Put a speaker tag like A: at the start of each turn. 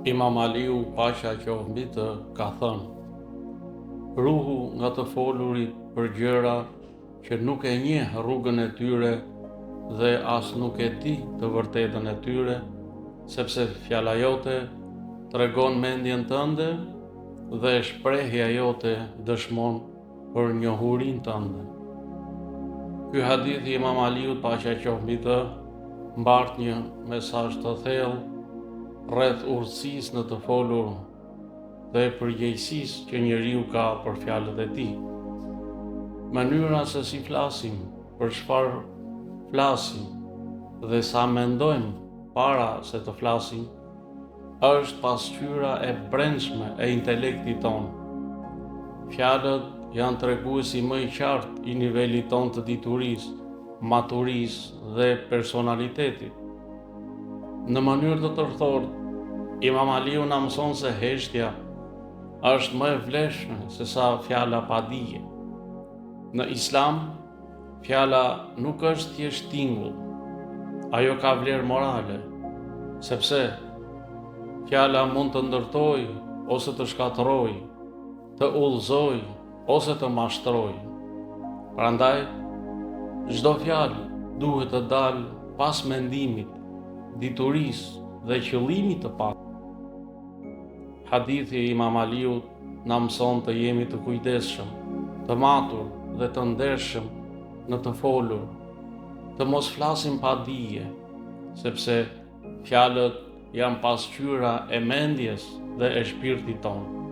A: Imam Aliu, paqja qoftë mbi të, ka thënë: ruhu nga të folurit për gjëra që nuk e njeh rrugën e tyre dhe as nuk e di të vërtetën e tyre, sepse fjala jote tregon mendjen tënde dhe shprehja jote dëshmon për njohurinë tënde. Ky hadith i Imam Aliut, paqja qoftë mbi të, mbart një mesazh të thellë rreth urtësisë në të folur dhe përgjegjësisë që njeriu ka për fjalët e tij. Mënyra se si flasim, për çfarë flasim dhe sa mendojmë para se të flasim, është pasqyra e brendshme e intelektit tonë. Fjalët janë treguesi më i qartë i nivelit tonë të diturisë, maturisë dhe personalitetit. Në mënyrë të tërthorë, Imam Aliu na mëson se heshtja është më e vlefshme se sa fjala pa dije. Në Islam, fjala nuk është thjesht tingull, ajo ka vlerë morale, sepse fjala mund të ndërtojë ose të shkatërrojë, të udhëzojë ose të mashtrojë. Prandaj, çdo fjalë duhet të dalë pas mendimit, diturisë dhe qëllimit të pak. Hadithi i Imam Aliut na mëson të jemi të kujdesshëm, të matur dhe të ndershëm në të folur, të mos flasim pa dije, sepse fjalët janë pasqyra e mendjes dhe e shpirtit tonë.